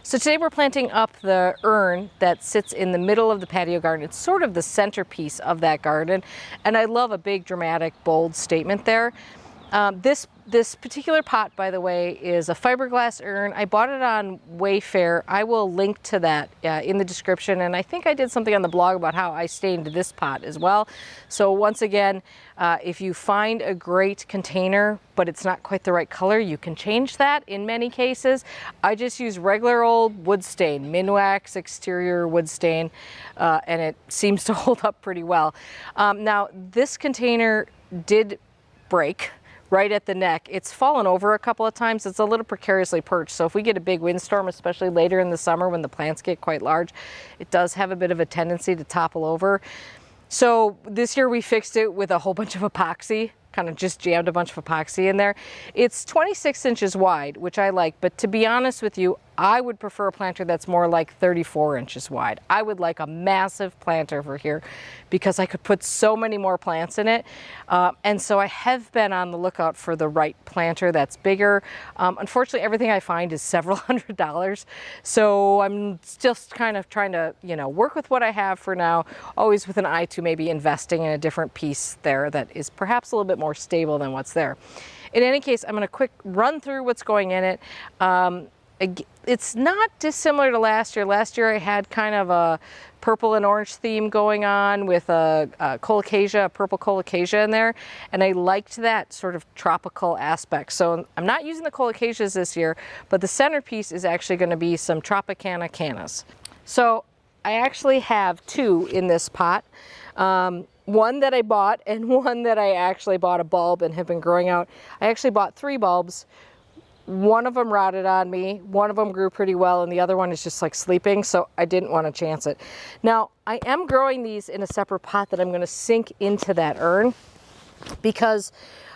So today we're planting up the urn that sits in the middle of the patio garden. It's sort of the centerpiece of that garden, and I love a big, dramatic, bold statement there. This particular pot, by the way, is a fiberglass urn. I bought it on Wayfair. I will link to that in the description, and I think I did something on the blog about how I stained this pot as well. So once again, if you find a great container, but it's not quite the right color, you can change that in many cases. I just use regular old wood stain, Minwax exterior wood stain, and it seems to hold up pretty well. Now, this container did break right at the neck. It's fallen over a couple of times. It's a little precariously perched. So if we get a big windstorm, especially later in the summer when the plants get quite large, it does have a bit of a tendency to topple over. So this year we fixed it with a whole bunch of epoxy, kind of just jammed a bunch of epoxy in there. It's 26 inches wide, which I like, but to be honest with you, I would prefer a planter that's more like 34 inches wide. I would like a massive planter for here because I could put so many more plants in it. And so I have been on the lookout for the right planter that's bigger. Unfortunately, everything I find is several $100s. So I'm just kind of trying to, work with what I have for now, always with an eye to maybe investing in a different piece there that is perhaps a little bit more stable than what's there. In any case, I'm going to quick run through what's going in it. It's not dissimilar to last year. Last year I had kind of a purple and orange theme going on with a colocasia, a purple colocasia in there, and I liked that sort of tropical aspect. So I'm not using the colocasias this year, but the centerpiece is actually going to be some Tropicanna cannas. So I actually have two in this pot. One that I bought and one that I actually bought a bulb and have been growing out. I actually bought 3 bulbs. One of them rotted on me, one of them grew pretty well, and the other one is just like sleeping, so I didn't want to chance it. Now, I am growing these in a separate pot that I'm going to sink into that urn because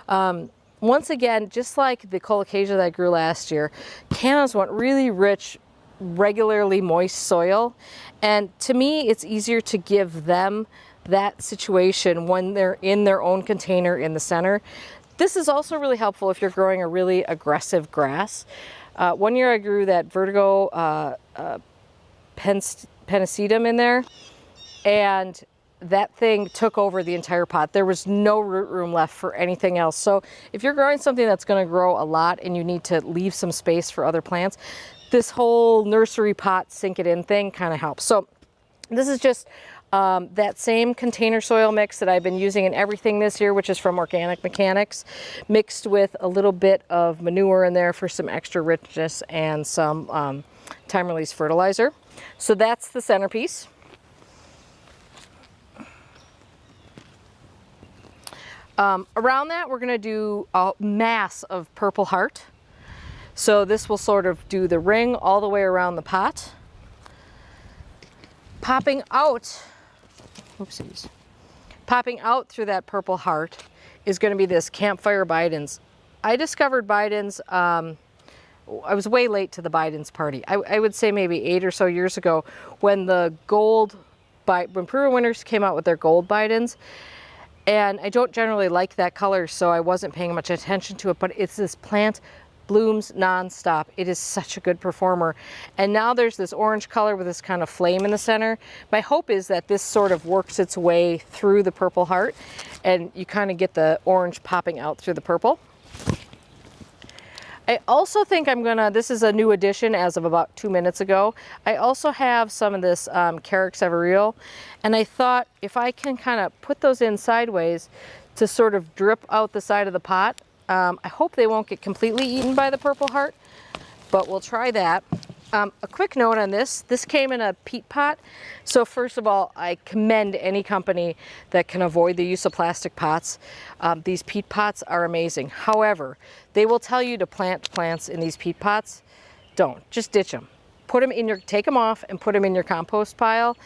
once again, just like the colocasia that I grew last year, cannas want really rich, regularly moist soil, and to me it's easier to give them that situation when they're in their own container in the center. This is also really helpful if you're growing a really aggressive grass. One year I grew that Vertigo pennisetum in there, and that thing took over the entire pot. There was no root room left for anything else. So if you're growing something that's going to grow a lot and you need to leave some space for other plants, this whole nursery pot sink it in thing kind of helps. So this is just that same container soil mix that I've been using in everything this year, which is from Organic Mechanics, mixed with a little bit of manure in there for some extra richness and some time-release fertilizer. So that's the centerpiece. Around that, we're going to do a mass of Purple Heart. So this will sort of do the ring all the way around the pot. Popping out through that Purple Heart is going to be this Campfire Bidens. I discovered Bidens, I was way late to the Bidens party. I would say maybe 8 or so years ago when the when Pura Winters came out with their gold Bidens. And I don't generally like that color, so I wasn't paying much attention to it, but it's this plant blooms nonstop. It is such a good performer. And now there's this orange color with this kind of flame in the center. My hope is that this sort of works its way through the Purple Heart and you kind of get the orange popping out through the purple. I also think this is a new addition as of about 2 minutes ago. I also have some of this Carex Everreal, and I thought if I can kind of put those in sideways to sort of drip out the side of the pot, I hope they won't get completely eaten by the Purple Heart, but we'll try that. A quick note on this came in a peat pot. So first of all, I commend any company that can avoid the use of plastic pots. These peat pots are amazing. However, they will tell you to plant plants in these peat pots. Don't, just ditch them. Take them off and put them in your compost pile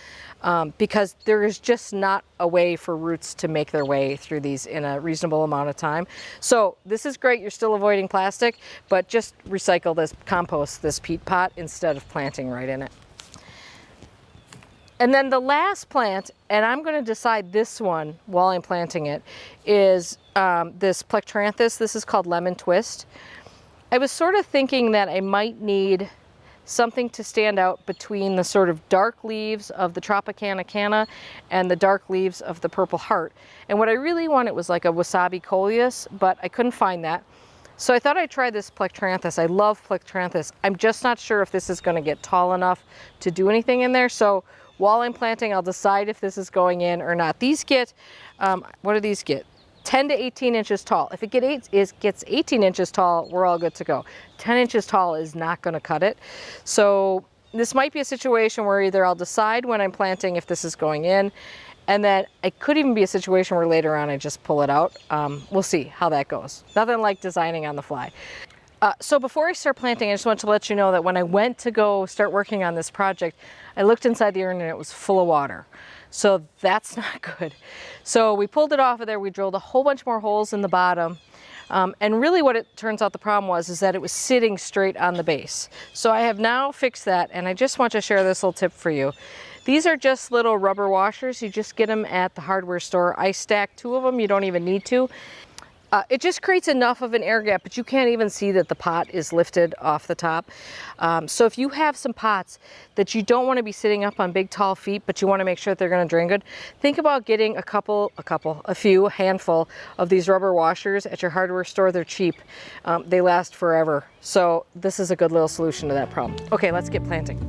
because there is just not a way for roots to make their way through these in a reasonable amount of time. So this is great, you're still avoiding plastic, but just recycle this peat pot instead of planting right in it. And then the last plant, and I'm going to decide this one while I'm planting it, is this Plectranthus. This is called Lemon Twist. I was sort of thinking that I might need something to stand out between the sort of dark leaves of the Tropicana canna and the dark leaves of the Purple Heart. And what I really wanted was like a wasabi coleus, but I couldn't find that. So I thought I'd try this Plectranthus. I love Plectranthus. I'm just not sure if this is going to get tall enough to do anything in there. So while I'm planting, I'll decide if this is going in or not. These get, what do these get? 10 to 18 inches tall. If it gets 18 inches tall, we're all good to go. 10 inches tall is not going to cut it. So this might be a situation where either I'll decide when I'm planting if this is going in, and then it could even be a situation where later on I just pull it out. We'll see how that goes. Nothing like designing on the fly. So before I start planting, I just want to let you know that when I went to go start working on this project, I looked inside the urn and it was full of water. So that's not good. So we pulled it off of there. We drilled a whole bunch more holes in the bottom. And really what it turns out the problem was is that it was sitting straight on the base. So I have now fixed that, and I just want to share this little tip for you. These are just little rubber washers. You just get them at the hardware store. I stacked 2 of them. You don't even need to. It just creates enough of an air gap, but you can't even see that the pot is lifted off the top. So if you have some pots that you don't want to be sitting up on big tall feet, but you want to make sure that they're going to drain good, think about getting a handful of these rubber washers at your hardware store. They're cheap. They last forever. So this is a good little solution to that problem. Okay, let's get planting.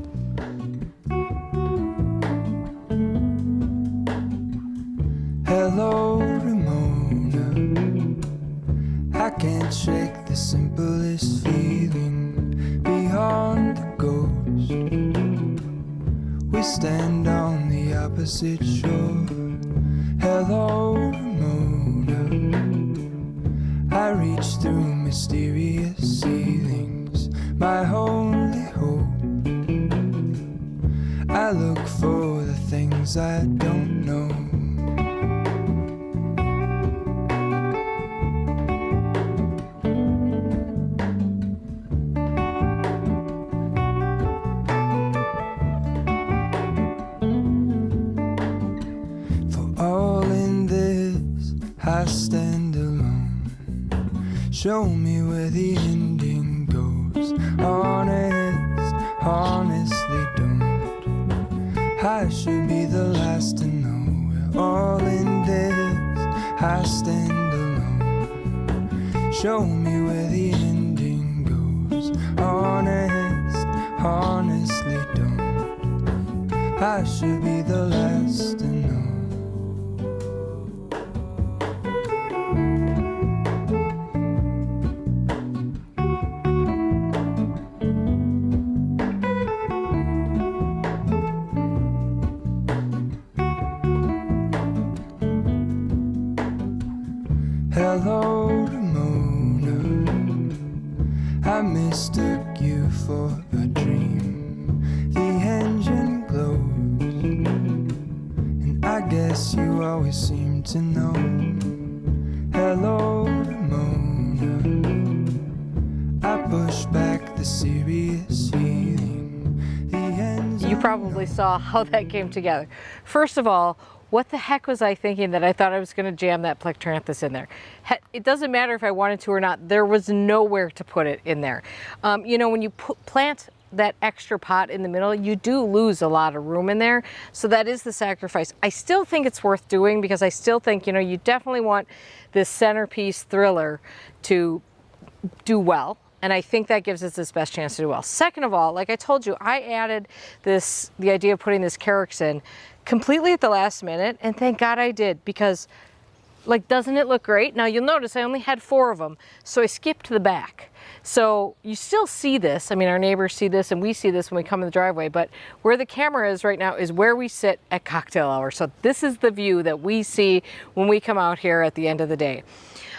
Hello, Ramona. I can't shake the simplest feeling beyond the ghost. We stand on the opposite shore. Hello, Ramona. I reach through mysterious ceilings, my only hope. I look for the things I don't know. I stand alone. Show me where the ending goes. Honestly don't. I should be the last to know. We're all in this. I stand alone. Show me where the ending goes. Honestly don't. I should be the last to know. Hello, Ramona. I mistook you for a dream. The engine glows, and I guess you always seem to know. Hello, Ramona. I push back the serious feeling. The engine. You probably saw how that came together. First of all, what the heck was I thinking that I thought I was going to jam that Plectranthus in there? It doesn't matter if I wanted to or not. There was nowhere to put it in there. You know, when you plant that extra pot in the middle, you do lose a lot of room in there. So that is the sacrifice. I still think it's worth doing because I still think, you know, you definitely want this centerpiece thriller to do well. And I think that gives us its best chance to do well. Second of all, like I told you, I added the idea of putting this carex in completely at the last minute, and thank God I did, because like, doesn't it look great? Now you'll notice I only had 4 of them, so I skipped the back. So you still see this. I mean, our neighbors see this and we see this when we come in the driveway, but where the camera is right now is where we sit at cocktail hour. So this is the view that we see when we come out here at the end of the day.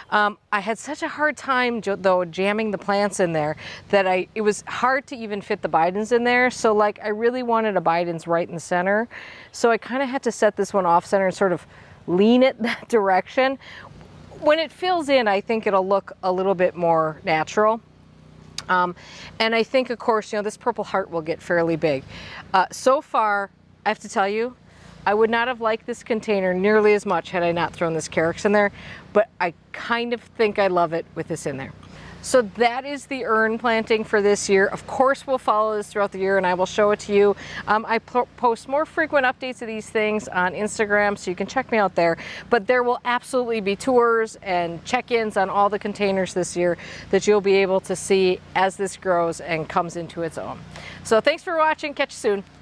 I had such a hard time though jamming the plants in there that it was hard to even fit the Bidens in there. So like, I really wanted a Bidens right in the center. So I kind of had to set this one off center and sort of lean it that direction. When it fills in, I think it'll look a little bit more natural. And I think, of course, you know, this Purple Heart will get fairly big. So far, I have to tell you, I would not have liked this container nearly as much had I not thrown this carex in there, but I kind of think I love it with this in there. So that is the urn planting for this year. Of course, we'll follow this throughout the year and I will show it to you. I post more frequent updates of these things on Instagram, so you can check me out there. But there will absolutely be tours and check-ins on all the containers this year that you'll be able to see as this grows and comes into its own. So thanks for watching. Catch you soon.